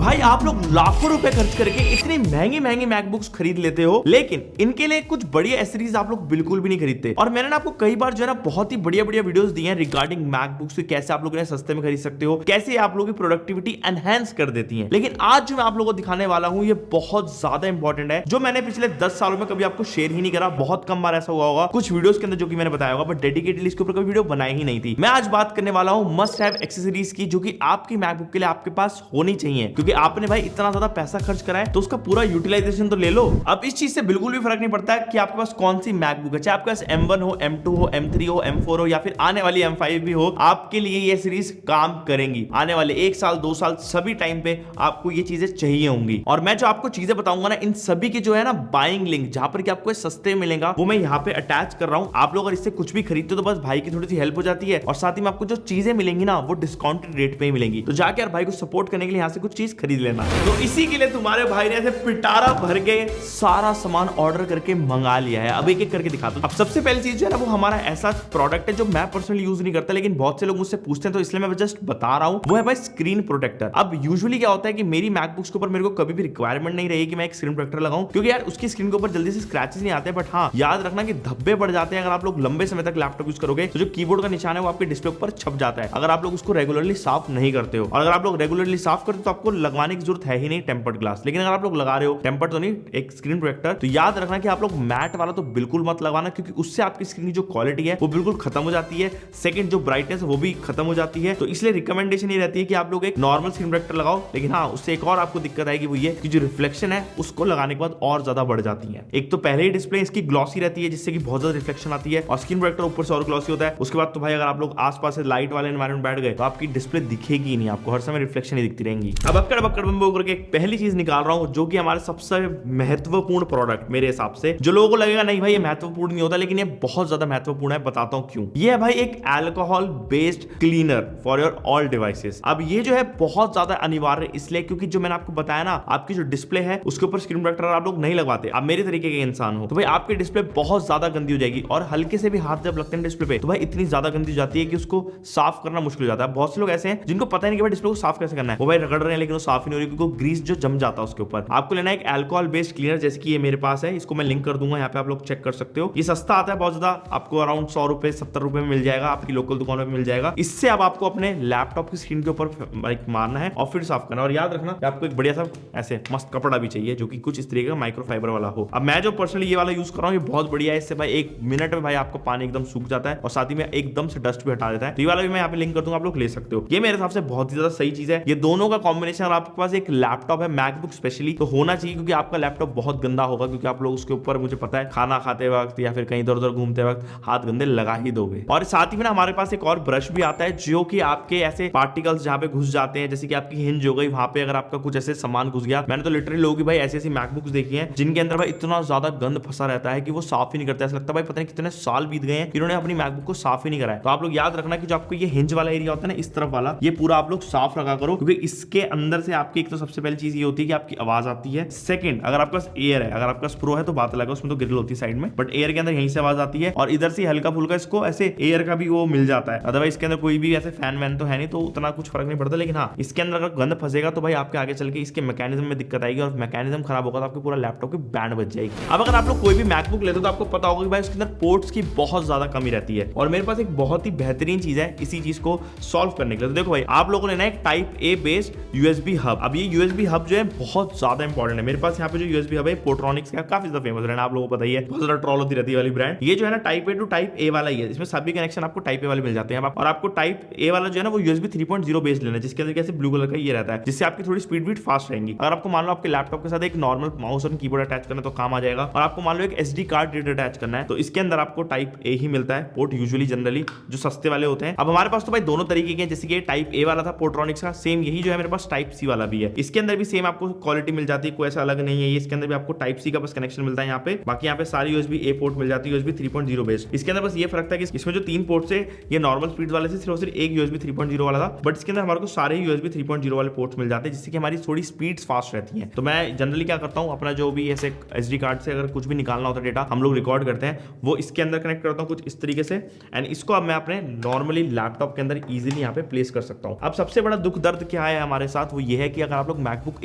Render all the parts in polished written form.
भाई आप लोग लाखों रुपए खर्च करके इतनी महंगी महंगी मैकबुक्स खरीद लेते हो, लेकिन इनके लिए कुछ बढ़िया एसेसरीज आप लोग बिल्कुल भी नहीं खरीदते। और मैंने ना आपको कई बार जो है ना बहुत ही बढ़िया बढ़िया वीडियोस दी हैं रिगार्डिंग मैकबुक्स की, कैसे आप लोग इन्हें सस्ते में खरीद सकते हो, कैसे आप लोगों की प्रोडक्टिविटी एनहेंस कर देती हैं। लेकिन आज जो मैं आप लोगों को दिखाने वाला हूं ये बहुत ज्यादा इंपॉर्टेंट है, जो मैंने पिछले 10 सालों में कभी आपको शेयर ही नहीं करा। बहुत कम बार ऐसा हुआ होगा कुछ वीडियोस के अंदर जो कि मैंने बताया होगा, बट डेडिकेटली इसके ऊपर कोई वीडियो बनाई ही नहीं थी। मैं आज बात करने वाला हूं मस्ट हैव एक्सेसरीज की, जो कि आपकी मैकबुक के लिए आपके पास होनी चाहिए, क्योंकि आपने भाई इतना ज्यादा पैसा खर्च करा है तो उसका पूरा यूटिलाइजेशन तो ले लो। अब इस चीज से बिल्कुल भी फर्क नहीं पड़ता है कि आपके पास कौन सी मैकबुक है, चाहे आपके पास M1 हो, M2 हो, M3 हो, M4 हो या फिर आने वाली M5 भी हो, आपके लिए ये सीरीज काम करेंगी। आने वाले 1 साल 2 साल सभी टाइम पे आपको ये चीजें चाहिए होंगी। और मैं जो आपको चीजें बताऊंगा ना, इन सभी की जो है ना बाइंग लिंक, जहां पर कि आपको सस्ते मिलेगा, वो मैं यहाँ पे अटैच कर रहा हूं। आप लोग अगर इससे कुछ भी खरीदते हो तो बस भाई की थोड़ी सी हेल्प हो जाती है, और साथ ही में आपको जो चीजें मिलेंगी ना वो डिस्काउंटेड रेट पे ही मिलेंगी। तो जाके यार भाई को सपोर्ट करने के लिए यहाँ से कुछ चीज खरीद लेना। तो इसी के लिए तुम्हारे भाई ने ऐसे पिटारा भर के सारा सामान ऑर्डर करके मंगा लिया है। अब एक एक करके दिखाता हूं। अब सबसे पहली चीज जो है ना, वो हमारा ऐसा प्रोडक्ट है जो मैं पर्सनली यूज नहीं करता, लेकिन बहुत से लोग मुझसे पूछते हैं, तो इसलिए मैं जस्ट बता रहा हूं। वो है भाई स्क्रीन प्रोटेक्टर। अब यूजुअली क्या होता है कि मेरी मैकबुक्स के ऊपर मेरे को कभी भी रिक्वायरमेंट नहीं रही कि मैं एक स्क्रीन प्रोटेक्टर लगाऊं, क्योंकि यार उसकी स्क्रीन के ऊपर जल्दी से स्क्रैचेस नहीं आते। बट हाँ, याद रखना कि धब्बे बढ़ जाते हैं अगर आप लोग लंबे समय तक लैपटॉप यूज करोगे, तो जो कीबोर्ड का निशान है वो आपके डिस्प्ले पर छप जाता है, अगर आप लोग उसको रेगुलरली साफ नहीं करते हो। और अगर आप लोग रेगुलरली साफ करते हो तो आपको लगवाने की जरूरत है ही नहीं टेम्पर्ड ग्लास। लेकिन अगर आप लोग लगा रहे हो, टेम्पर्ड तो नहीं, एक स्क्रीन प्रोटेक्टर, तो याद रखना कि आप लोग मैट वाला तो बिल्कुल मत लगाना, क्योंकि उससे आपकी स्क्रीन की जो क्वालिटी है वो बिल्कुल खत्म हो जाती है। सेकंड, जो ब्राइटनेस है वो भी खत्म हो जाती है। तो इसलिए रिकमेंडेशन ये रहती है कि आप लोग एक नॉर्मल स्क्रीन प्रोटेक्टर लगाओ। लेकिन हाँ, उससे एक और आपको दिक्कत आएगी, वो ये कि जो रिफ्लेक्शन है उसको लगाने के बाद और ज्यादा बढ़ जाती है। एक तो पहले ही डिस्प्ले इसकी ग्लॉसी रहती है, जिससे कि बहुत ज्यादा रिफ्लेक्शन आती है, और स्क्रीन प्रोटेक्टर ऊपर से और ग्लॉसी होता है। उसके बाद तो भाई अगर आप लोग आसपास से लाइट वाले एनवायरमेंट बैठ गए तो आपकी डिस्प्ले दिखेगी नहीं, आपको हर समय रिफ्लेक्शन ही दिखती रहेंगी। अब अक्कड़ बक्कड़ बम्बो करके पहली चीज निकाल रहा हूं, जो कि हमारे सबसे महत्वपूर्ण प्रोडक्ट मेरे हिसाब से, जो लोगों को लगेगा नहीं भाई ये महत्वपूर्ण नहीं होता, लेकिन ये बहुत ज्यादा महत्वपूर्ण है। बताता हूं क्यों। ये है भाई एक alcohol based cleaner for your all devices. अब ये जो है बहुत ज्यादा अनिवार्य इसलिए क्योंकि जो मैंने आपको बताया ना, आपकी जो डिस्प्ले है उसके ऊपर स्क्रीन प्रोटेक्टर आप लोग नहीं लगवाते, आप मेरे तरीके के इंसान हो, तो भाई आपकी डिस्प्ले बहुत ज्यादा गंदी हो जाएगी। और हल्के से भी हाथ जब लगते हैं डिस्प्ले पे, तो भाई इतनी ज्यादा गंदी हो जाती है कि उसको साफ करना मुश्किल हो जाता है। बहुत से लोग ऐसे हैं जिनको पता ही नहीं कि भाई डिस्प्ले को साफ कैसे करना है, वो भाई रगड़ रहे हैं लेकिन वो साफ ही नहीं हो रही, क्योंकि ग्रीस जो जम जाता है उसके ऊपर। आपको लेना है एक अल्कोहल बेस्ड क्लीनर, जैसे कि ये मेरे पास है, इसको मैं लिंक कर दूंगा, यहाँ पे आप लोग चेक कर सकते हो। ये सस्ता आता है बहुत ज्यादा, आपको अराउंड 100 रुपए 70 रुपए में मिल जाएगा, आपकी लोकल दुकानों में मिल जाएगा। इससे अब आपको अपने लैपटॉप की स्क्रीन के ऊपर मारना है और फिर साफ करना। और याद रखना कि आपको एक बढ़िया सा ऐसे मस्त कपड़ा भी चाहिए, जो कि कुछ इस तरीके का माइक्रोफाइबर वाला हो। अब मैं जो पर्सनली ये वाला यूज कर रहा हूँ, ये बहुत बढ़िया है। इससे भाई 1 मिनट में भाई आपको पानी एकदम सूख जाता है, और साथ ही में एकदम से डस्ट भी हटा देता है। तो ये वाला भी मैं यहाँ पे लिंक कर दूंगा, आप लोग ले सकते हो। ये मेरे हिसाब से बहुत ही ज्यादा सही चीज है। ये दोनों का कॉम्बिनेशन, अगर आपके पास एक लैपटॉप है मैकबुक स्पेशली, तो होना चाहिए, क्योंकि आपका लैपटॉप बहुत गंदा होगा, क्योंकि आप लोग उसके ऊपर, मुझे पता है, खाना खाते वक्त या फिर कहीं इधर उधर घूमते वक्त हाथ गंदे लगा ही दोगे। और साथ ही में ना हमारे पास एक और ब्रश भी आता है, जो कि आपके ऐसे पार्टिकल्स जहां पे घुस जाते हैं, जैसे कि आपकी हिंज हो गई, वहां पे अगर आपका कुछ ऐसे सामान घुस गया। मैंने तो लिटरली लोगों की भाई ऐसी ऐसी मैकबुक्स देखी हैं जिनके अंदर भाई इतना ज्यादा गंद फंसा रहता है कि वो साफ ही नहीं करता। ऐसा लगता है भाई पता नहीं कितने साल बीत गए हैं, इन्होंने अपनी मैकबुक को साफ ही नहीं करा है। तो आप लोग याद रखना कि जो आपको ये हिंज वाला एरिया होता है ना, इस तरफ वाला, ये पूरा आप लोग साफ रखा करो, क्योंकि इसके अंदर से आपकी एक तो सबसे पहली चीज ये होती है कि आपकी आवाज आती है। सेकंड, अगर आपके पास एयर है, अगर आपका प्रो है तो बात लगा, उसमें तो ग्रिल होती है साइड में, बट एयर के अंदर यहीं से आवाज आती है, और इधर से हल्का फुल्का इसको ऐसे एयर का भी वो मिल जाता है। अदरवाइज इसके अंदर कोई भी ऐसे फैन वैन तो है नहीं, तो उतना कुछ फर्क नहीं पड़ता। लेकिन हाँ, इसके अंदर अगर गंद फंसेगा तो भाई आपके आगे चल के इसके मैकेनिज्म में दिक्कत आएगी, और मैकेनिज्म खराब होगा तो आपके पूरा लैपटॉप की बैंड बच जाएगी। अब अगर आप लोग कोई भी मैकबुक लेते हो तो आपको पता होगा कि भाई उसके अंदर पोर्ट्स की बहुत ज्यादा कमी रहती है, और मेरे पास एक बहुत ही बेहतरीन चीज है इसी चीज को सॉल्व करने के लिए। तो देखो भाई, आप लोगों ने ना एक type A based USB hub. अब ये यूएसबी हब जो है बहुत ज्यादा इंपॉर्टेंट है। मेरे पास यहाँ पे जो यूएसबी हब है पोर्ट्रॉनिक्स का, काफी ज्यादा फेमस है, आप लोगों को पता ही है, बहुत ज्यादा ट्रॉल होती रहती है वाली ब्रांड। ये जो है ना type A to type A वाला ही है, इसमें सभी कनेक्शन आपको टाइप ए वाले मिल जाते हैं। और आपको टाइप ए वाला जो है ना वो यूएसबी 3.0 बेस्ड लेना है, जिसके अंदर कैसे ब्लू कलर का ये रहता है, जिससे आपकी थोड़ी स्पीड बीट फास्ट रहेंगी। अगर आपको मान लो आपके लैपटॉप के साथ एक नॉर्मल माउस और कीबोर्ड अटैच करना तो काम आ जाएगा, और आपको मान लो एक एसडी कार्ड रीडर अटैच करना है, तो इसके अंदर आपको टाइप ए ही मिलता है पोर्ट, यूजुअली जनरली जो सस्ते वाले होते हैं। अब हमारे पास तो भाई दोनों तरीके के हैं, जैसे कि टाइप ए वाला था पोर्ट्रॉनिक्स का, सेम यही जो है मेरे पास टाइप सी वाला भी है। इसके अंदर भी सेम आपको क्वालिटी मिल जाती है, कोई ऐसा अलग नहीं है। इसके अंदर भी आपको टाइप सी का बस कनेक्शन मिलता है यहाँ पे, बाकी यहाँ पे सारी यूएसबी ए पोर्ट मिल जाती है, यूएसबी 3.0 बेस्ड। इसके अंदर बस ये फर्क था कि इसमें जो 3 पोर्ट से ये नॉर्मल स्पीड वाले से सिर्फ एक यूएसबी 3.0 वाला था, बट इसके अंदर हमारे को सारे यूएसबी 3.0 वाले पोर्ट्स मिल जाते हैं, जिससे कि हमारी थोड़ी स्पीड्स फास्ट रहती हैं। तो मैं जनरली क्या करता हूँ, अपना जो भी ऐसे एसडी कार्ड से अगर कुछ भी निकालना होता है डेटा, हम लोग रिकॉर्ड करते हैं, वो इसके अंदर कनेक्ट करता हूँ कुछ इस तरीके से, एंड इसको अब मैं अपने नॉर्मली लैपटॉप के अंदर इजीली यहाँ पे प्लेस कर सकता हूँ। अब सबसे बड़ा दुख दर्द क्या है हमारे साथ, वो ये है कि अगर आप लोग मैकबुक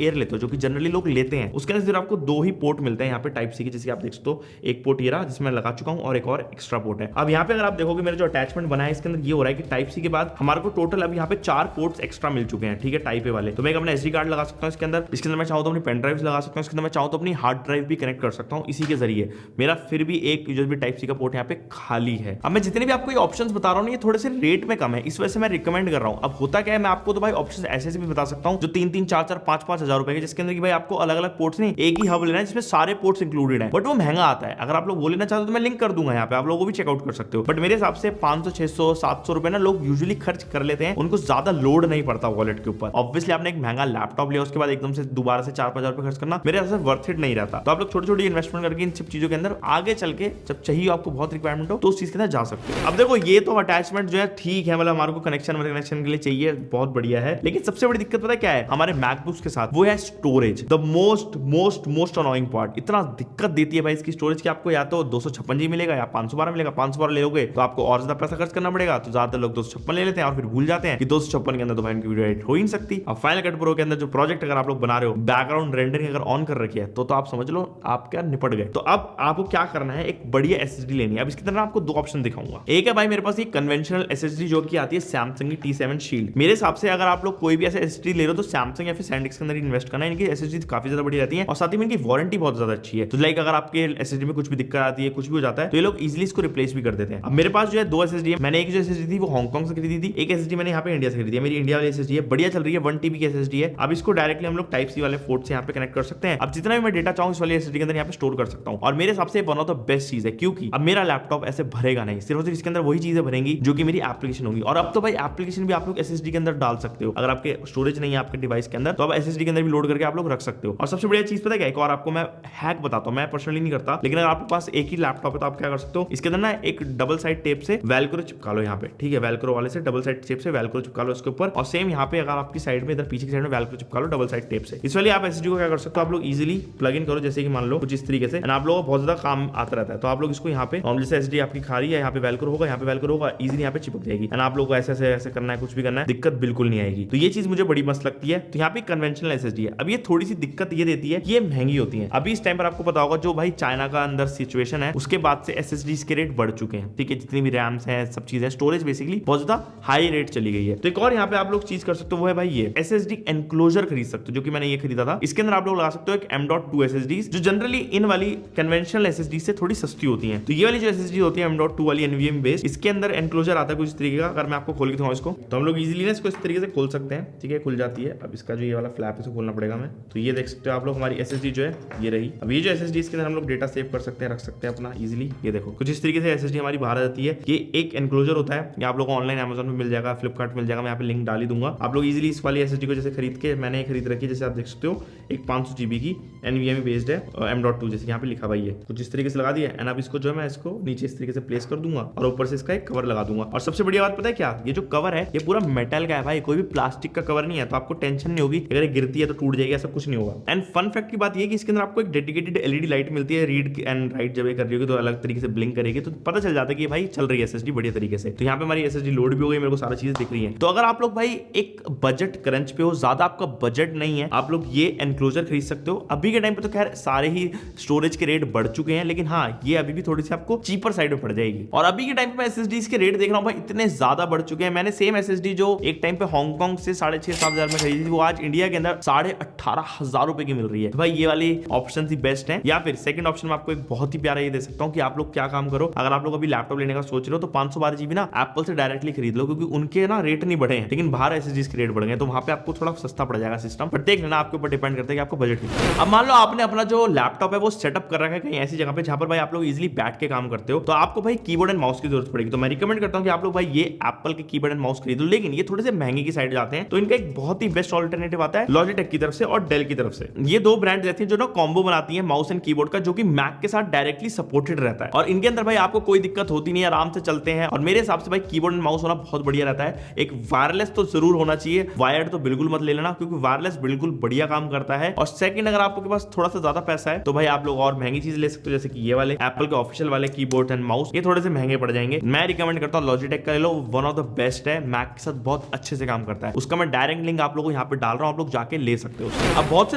एयर लेते हो, जो कि जनरली लोग लेते हैं, उसके अंदर सिर्फ आपको 2 ही पोर्ट मिलते हैं यहाँ पे टाइप सी के, जैसे आप देख सकते हो एक पोर्ट ये रहा जिसमें लगा चुका हूँ और एक और एक्स्ट्रा पोर्ट है। अब यहाँ पे अगर आप देखोगे मेरा जो अटैचमेंट बना है इसके अंदर ये हो रहा है कि टाइप सी के बाद हमारे को टोटल अब यहाँ पे 4 पोर्ट्स एक्स्ट्रा मिल चुके हैं, ठीक है, टाइप ए वाले। तो मैं अपना एसडी कार्ड लगा सकता हूँ इसके अंदर मैं चाहूँ तो अपनी पेन ड्राइव लगा सकता हूँ इसके अंदर, मैं चाहूँ तो अपनी हार्ड ड्राइव भी कनेक्ट कर सकता हूँ इसी के जरिए। मेरा फिर भी एक यूएसबी टाइप सी का पोर्ट यहाँ पे खाली है। अब मैं जितने भी आपको ये ऑप्शंस बता रहा हूँ ये थोड़े से रेट में कम है, इस वजह से मैं रिकमेंड कर रहा हूँ। अब होता क्या है, मैं आपको तो भाई ऑप्शन ऐसे भी बता सकता हूँ जो 3-3, 4-4, 5-5 हजार रुपए के, जिसके अंदर की भाई आपको अलग अलग पोर्ट्स नहीं, एक ही हब लेना है जिसमें सारे पोर्ट्स इंक्लूडेड है, बट वो महंगा आता है। अगर आप लोग वो लेना चाहते हो तो मैं लिंक कर दूंगा यहाँ पे, आप लोगों को भी चेकआउट कर सकते हो। बट मेरे हिसाब से 500, 600, 700 रुपए ना लोग यूजुअली खर्च कर लेते हैं, उनको ज्यादा लोड नहीं पड़ता वॉलेट के ऊपर। ऑब्वियसली आपने एक महंगा लैपटॉप लिया उसके बाद एकदम से दोबारा से 4-5 हजार रुपए खर्च करना मेरे हिसाब से वर्थ इट नहीं रहता। तो आप लोग छोटी छोटी इन्वेस्टमेंट करके इन सब चीजों के अंदर आगे चल के जब चाहिए आपको बहुत रिक्वायरमेंट हो तो उस चीज के अंदर जा सकते हो। अब देखो ये तो अटैचमेंट जो है ठीक है, मतलब हमारे को कनेक्शन के लिए चाहिए, बहुत बढ़िया है। लेकिन सबसे बड़ी दिक्कत पता है क्या है हमारे मैकबुक्स के साथ, वो है storage. The most annoying part. इतना दिक्कत देती है भाई इसकी स्टोरेज की, आपको या तो 256 जी मिलेगा या 512 मिलेगा। 512 ले लोगे तो आपको और ज्यादा पैसा खर्च करना पड़ेगा, तो ज्यादातर लोग 256 ले लेते हैं और फिर भूल जाते हैं कि 256 के अंदर तो भाई इनकी वीडियो एडिट हो ही नहीं सकती। अब फाइनल कट प्रो के अंदर जो प्रोजेक्ट अगर आप लोग बना रहे हो, बैकग्राउंड रेंडरिंग अगर ऑन कर रखी है तो आप समझ लो आप क्या निपट गए। तो अब आपको क्या करना है, एक बढ़िया एसएसडी लेनी है। अब इसके अंदर आपको 2 ऑप्शन दिखाऊंगा। एक है भाई मेरे पास ये कन्वेंशनल एसएसडी जो कि आती है सैमसंग की T7 शील्ड। मेरे हिसाब से अगर आप लोग कोई भी ऐसे एसएसडी ले रहे हो तो सैमसंग या फिर सैंडिस्क के अंदर इन्वेस्ट करना है। इनकी एसएसडी काफी ज्यादा बड़ी रहती है और साथ ही में इनकी वारंटी बहुत ज्यादा अच्छी है। तो लाइक अगर आपके एसएसडी में कुछ भी दिक्कत आती है, कुछ भी हो जाता है, तो ये लोग इजीली इसको रिप्लेस भी कर देते हैं। अब मेरे पास जो है 2 एसएसडी है। मैंने एक जो एसएसडी थी वो हांगकांग से खरीदी थी, एक एसएसडी मैंने यहाँ पे इंडिया से खरीदी है। मेरी इंडिया वाली एसएसडी है, बढ़िया चल रही है, 1 TB की एसएसडी है। अब इसको डायरेक्टली हम लोग टाइप सी वाले पोर्ट से यहाँ पे कनेक्ट कर सकते हैं। अब जितना भी मैं डेटा चाहूँ इस वाली एसएसडी के अंदर यहाँ पे स्टोर कर सकता हूँ और मेरे हिसाब से वन ऑफ द बेस्ट चीज है, क्योंकि अब मेरा लैपटॉप ऐसे भरेगा नहीं, सिर्फ इसके अंदर वही चीजें भरेंगी जो कि मेरी एप्लीकेशन होगी। और अब तो भाई एप्लीकेशन भी आप लोग एसएसडी के अंदर डाल सकते हो, अगर आपके स्टोरेज नहीं है आपके डिवाइस के अंदर तो आप एसएसडी के अंदर भी लोड करके आप लोग रख सकते हो। और सबसे बढ़िया चीज पता है क्या, एक और आपको मैं हैक बताता हूँ, मैं पर्सनली नहीं करता, लेकिन अगर आपके पास एक ही लैपटॉप है तो आप क्या कर सकते हो, इसके अंदर ना एक डबल साइड टेप से वेलक्रो चिपका लो यहाँ पे, ठीक है, वेलक्रो वाले से डबल साइड टेप से वेलक्रो चिपका लो इसके ऊपर। और सेम यहाँ पे अगर आपकी साइड में इधर पीछे की साइड में वेलक्रो चिपका लो डबल साइड टेप से। इस वाली आप एसएसडी को क्या कर सकते हो, आप लोग इजीली प्लग इन करो, जैसे कि मान लो कुछ इस तरीके से, आप लोगों को बहुत ज्यादा काम आता रहता है तो आप लोग इसको यहाँ पे जैसे एसएसडी आपकी खाली है, यहाँ पे वेलक्रो होगा, यहाँ पे वेलक्रो होगा, इजीली यहाँ पे चिपक जाएगी। आप लोग को ऐसे करना है, कुछ भी करना है, दिक्कत बिल्कुल नहीं आएगी। तो ये चीज मुझे बड़ी मस्त लगती है। तो यहाँ पे कन्वेंशनल एसएसडी है। अब ये थोड़ी सी दिक्कत ये देती है, ये महंगी होती है। अभी इस टाइम पर आपको पता होगा जो भाई चाइना का अंदर सिचुएशन है उसके बाद से एसएसडी के रेट बढ़ चुके हैं, ठीक है, जितनी भी रैम्स हैं सब चीजें, स्टोरेज बेसिकली बहुत ज्यादा हाई रेट चली गई है। तो एक और यहाँ पे आप लोग चीज कर सकते हो वो है भाई ये एसएसडी एनक्लोजर खरीद सकते हो, जो कि मैंने ये खरीदा था। इसके अंदर आप लोग लगा सकते हो एक M.2 एसएसडी जो जनरली इन वाली कन्वेंशनल एसएसडी से थोड़ी सस्ती होती है। तो ये वाली जो एसएसडी होती है M.2 वाली NVMe बेस्ड, इसके अंदर एनक्लोजर आता है कुछ इस तरीके का। अगर मैं आपको खोल के दिखाऊं इसको तो हम लोग इजीली ना इसको इस तरीके से खोल सकते हैं, ठीक है, खुल जाती है। अब इसका जो ये वाला फ्लैप है इसको खोलना पड़ेगा हमें। तो ये देख सकते हो आप लोग हमारी एसएसडी जो है ये रही। अब ये जो एसएसडी इसके अंदर हम लोग डेटा सेव कर सकते हैं, रख सकते हैं अपना इजीली। ये देखो कुछ इस तरीके से एसएसडी हमारी बाहर आ जाती है। ये एक एनक्लोजर होता है, ये आप लोगों को ऑनलाइन Amazon में मिल जाएगा, फ्लिपकार्ट मिल जाएगा, मैं यहाँ पे लिंक डाल ही दूंगा। आप लोग इजीली इस वाली एसएसडी को जैसे खरीद के, मैंने खरीद रखी है, जैसे आप देख सकते हो एक 500 GB की NVMe बेस्ड है M.2, जैसे यहाँ पे लिखा हुआ है कुछ इस तरीके से लगा दिया। एंड अब इसको जो है मैं इसको नीचे इस तरीके से प्लेस कर दूंगा और ऊपर से इसका एक कवर लगा दूंगा। और सबसे बढ़िया बात पता है क्या, ये जो कवर है ये पूरा मेटल का है भाई, कोई भी प्लास्टिक का कवर नहीं है, तो आपको टेंशन नहीं होगी अगर ये गिरती है तो टूट जाएगी, ऐसा कुछ नहीं होगा। एंड फन फैक्ट की बात ये कि इसके अंदर आपको एक डेडिकेटेड LED लाइट मिलती है, रीड एंड राइट जब ये कर रही होगी तो अलग तरीके से ब्लिंक करेगी, तो पता चल जाता है कि भाई चल रही है एसएसडी बढ़िया तरीके से। तो यहाँ पे हमारी एसएसडी लोड भी हो गई, मेरे को सारी चीजें दिख रही है। तो अगर आप लोग भाई एक बजट क्रंच पे हो, ज्यादा आपका बजट नहीं है, आप लोग ये एनक्लोजर खरीद सकते हो। अभी के टाइम पे तो खैर सारे ही स्टोरेज के रेट बढ़ चुके हैं, लेकिन हाँ ये अभी भी थोड़ी सी आपको चीपर साइड में पड़ जाएगी। और अभी के टाइम पे एसएसडी के रेट देख रहा हूँ भाई इतने ज्यादा बढ़ चुके हैं। मैंने सेम एसएसडी जो एक टाइम पे हांगकांग से 6,500-7 हजार में खरीदी थी, वो आज इंडिया के अंदर 18,500 रुपए की मिल रही है। तो भाई ये वाली ऑप्शन ही बेस्ट है। या फिर सेकंड ऑप्शन में आपको एक बहुत ही प्यारा ये दे सकता हूँ कि आप लोग क्या काम करो, अगर आप लोग अभी लैपटॉप लेने का सोच रहे हो तो 512 GB ना एप्पल से डायरेक्टली खरीद लो, क्योंकि उनके ना रेट नहीं बढ़े हैं, लेकिन बाहर एसएसडी के रेट बढ़ गए, तो वहां पे आपको थोड़ा सस्ता पड़ जाएगा सिस्टम। पर देख लेना, आपके ऊपर डिपेंड करता है कि आपको बजट कितना है। अब मान लो आपने अपना जो लैपटॉप है वो सेटअप कर रखा है कहीं ऐसी जगह पे जहां पर भाई आप लोग इजीली बैठ के काम करते हो, तो आपको भाई कीबोर्ड एंड माउस की जरूरत पड़ेगी। तो मैं रिकमेंड करता हूं कि आप लोग भाई ये एप्पल के कीबोर्ड एंड माउस खरीदो, लेकिन ये थोड़े से महंगे की साइड जाते हैं। तो इनका एक बहुत ही बेस्ट ऑल्टरनेटिव आता है लॉजिटेक की तरफ से और डेल की तरफ से। ये दो ब्रांड रहती है जो ना कॉम्बो बनाती है माउस एंड कीबोर्ड का, जो कि मैक के साथ डायरेक्टली सपोर्टेड रहता है। और इनके अंदर भाई आपको कोई दिक्कत होती नहीं है, आराम से चलते हैं। और मेरे हिसाब से भाई कीबोर्ड एंड माउस होना बहुत बढ़िया रहता है। एक वायरलेस तो जरूर होना चाहिए, वायर्ड तो बिल्कुल मत ले लेना, क्योंकि वायरलेस बिल्कुल बढ़िया काम करता है। और सेकंड, अगर आपके पास थोड़ा सा ज्यादा पैसा है तो भाई आप लोग और महंगी चीज ले सकते हो, जैसे कि ये वाले एप्पल के ऑफिशियल वाले कीबोर्ड एंड माउस, ये थोड़े से महंगे पड़ जाएंगे। मैं रिकमेंड करता हूँ लॉजिटेक का ले लो, वन ऑफ द बेस्ट है, मैक के साथ बहुत अच्छे से काम करता है। उसका मैं डायरेक्ट लिंक आप लोगों को यहाँ पे डाल रहा हूँ, आप लोग जाके ले सकते हो। अब बहुत से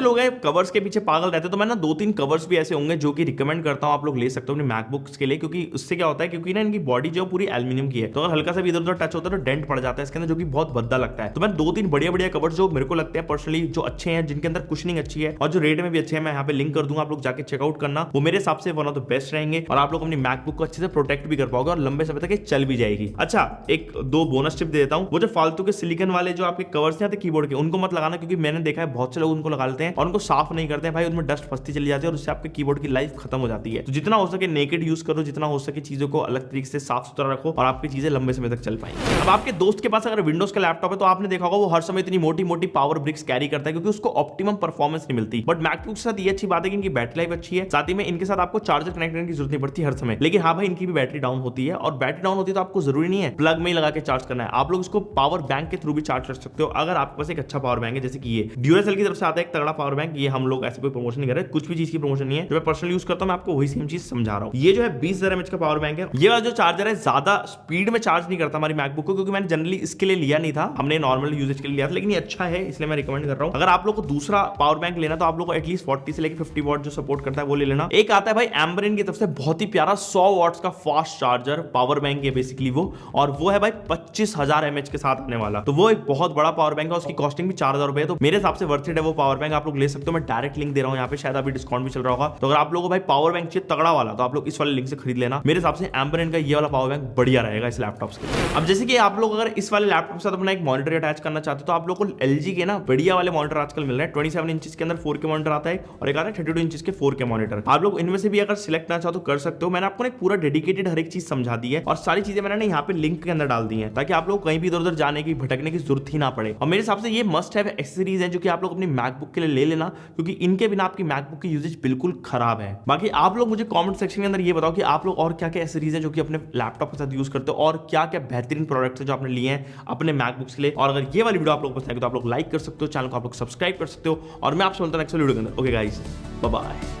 लोग हैं कवर्स के पीछे पागल रहते हैं, तो मैं ना 2-3 कवर्स भी ऐसे होंगे जो कि रिकमेंड करता हूँ आप लोग ले सकते हो अपने मैकबुक्स के लिए, क्योंकि उससे क्या होता है, क्योंकि ना इनकी बॉडी जो पूरी एल्यूमिनियम की है, तो अगर हल्का सा भी इधर उधर टच होता है तो डेंट पड़ जाता है इसके अंदर, जो कि बहुत भद्दा लगता है। तो मैं 2-3 बढ़िया बढ़िया कवर्स जो मेरे को लगते हैं पर्सनली जो अच्छे हैं, जिनके अंदर कुशनिंग अच्छी है और जो रेट में भी अच्छे हैं, मैं यहाँ पे लिंक कर दूंगा, आप लोग जाके चेकआउट करना। वो मेरे हिसाब से वन ऑफ द बेस्ट रहेंगे और आप लोग अपनी मैकबुक को अच्छे से प्रोटेक्ट भी कर पाओगे और लंबे समय तक ये चल भी जाएगी। अच्छा, एक 2 बोनस टिप दे देता हूँ। वो जो फालतू के सिलिकॉन वाले जो आपके कवर्स नहीं आते कीबोर्ड के, उनको मत लगाना, क्योंकि मैंने देखा है बहुत से लोग उनको लगा लेते हैं और उनको साफ नहीं करते हैं भाई, उनमें डस्ट फंसती चली जाती है और उससे आपके कीबोर्ड की लाइफ खत्म हो जाती है। तो जितना हो सके नेकेड यूज करो, जितना हो सके चीजों को अलग तरीके से साफ सुथरा रखो और आपकी चीजें लंबे समय तक चल पाएंगी। अब आपके दोस्त के पास अगर विंडोज का लैपटॉप है तो आपने देखा होगा वो हर समय इतनी मोटी मोटी पावर ब्रिक्स कैरी करता है, क्योंकि उसको ऑप्टिमम परफॉर्मेंस नहीं मिलती। बट मैकबुक के साथ ये अच्छी बात है कि इनकी बैटरी लाइफ अच्छी है, साथ ही में इनके साथ आपको चार्जर कनेक्ट करने की जरूरत नहीं पड़ती हर समय। लेकिन हाँ भाई, इनकी भी बैटरी डाउन होती है और बैटरी डाउन होती है तो आपको जरूरी नहीं है प्लग में ही लगा के चार्ज करना है, आप लोग इसको पावर बैंक के थ्रू भी चार्ज कर सकते हो अगर आपके पास एक अच्छा पावर बैंक है। जैसे कि ये ड्यूरासेल की तरफ से आता है एक तगड़ा पावर बैंक, ये हम लोग ऐसे कोई प्रमोशन नहीं कर रहे, कुछ भी चीज की प्रमोशन नहीं है, जो मैं पर्सनली यूज करता हूं मैं आपको वही सेम चीज समझा रहा हूं। ये जो है 20,000 mAh का पावर बैंक है। ये वाला जो चार्जर है ज्यादा स्पीड में चार्ज नहीं करता हमारी मैकबुक को, क्योंकि मैंने जनरली इसके लिए लिया नहीं था, हमने नॉर्मल यूजेज के लिए लिया था, लेकिन ये अच्छा है इसलिए मैं रिकमेंड कर रहा हूं। अगर आप लोग को दूसरा पावर बैंक लेना तो आप लोग को एटलीस्ट 40 से लेकर 50 वॉट जो सपोर्ट करता है वो ले लेना। एक आता है भाई एम्बरेन की तरफ से बहुत ही प्यारा 100 वॉट्स का फास्ट चार्जर पावर बैंक है बेसिकली वो, और वो है भाई 25,000 mAh के साथ आने वाला। तो वो एक बहुत बड़ा पावर बैंक है, उसकी कॉस्टिंग भी 4,000 रुपए है, तो मेरे हिसाब से वर्थ इट है वो पावर बैंक, आप लोग ले सकते हो। मैं डायरेक्ट लिंक दे रहा हूं यहाँ पे, शायद अभी डिस्काउंट भी चल रहा होगा। तो अगर आप लोगों को भाई पावर बैंक चाहिए तगड़ा वाला तो आप लोग इस वाले लिंक से खरीद लेना। मेरे हिसाब से एम्बरेन का ये वाला पावर बैंक बढ़िया रहेगा इस लैपटॉप से। अब जैसे कि आप लोग अगर इस वाले लैपटॉप के साथ अपना एक मॉनिटर अटैच करना चाहते हो तो आप लोग को LG के ना बढ़िया वाले मॉनिटर आजकल मिल रहे हैं। 27 इंच के अंदर 4K मॉनिटर आता है और एक आता है 32 इंच के 4K मॉनिटर। आप लोग इनमें से भी अगर सिलेक्ट करना चाहो तो कर सकते हो। मैंने आपको एक पूरा डेडिकेटेड हर एक चीज समझा दी है और सारी चीजें मैंने यहाँ पे लिंक के अंदर डाल दी है, ताकि आप लोग कहीं भी इधर उधर जाने की भटकने की जरूरत ही ना पड़े। और मेरे हिसाब से ये मस्ट हैव एक्सेसरीज है जो कि आप लोग अपनी मैकबुक के लिए ले लेना, क्योंकि इनके बिना आपकी मैकबुक की यूजेज बिल्कुल खराब है। बाकी आप लोग मुझे कमेंट सेक्शन के अंदर ये बताओ कि आप लोग और क्या क्या एक्सेसरीज है जो कि अपने लैपटॉप के साथ यूज करते हो और क्या क्या बेहतरीन प्रोडक्ट्स है जो आपने लिए हैं अपने मैकबुक्स के लिए। और अगर ये वाली वीडियो आप लोग पसंद आएगी तो आप लोग लाइक कर सकते हो, चैनल को आप लोग सब्सक्राइब कर सकते हो और मैं आपसे मिलता हूं नेक्स्ट वीडियो के अंदर। Okay guys, bye bye.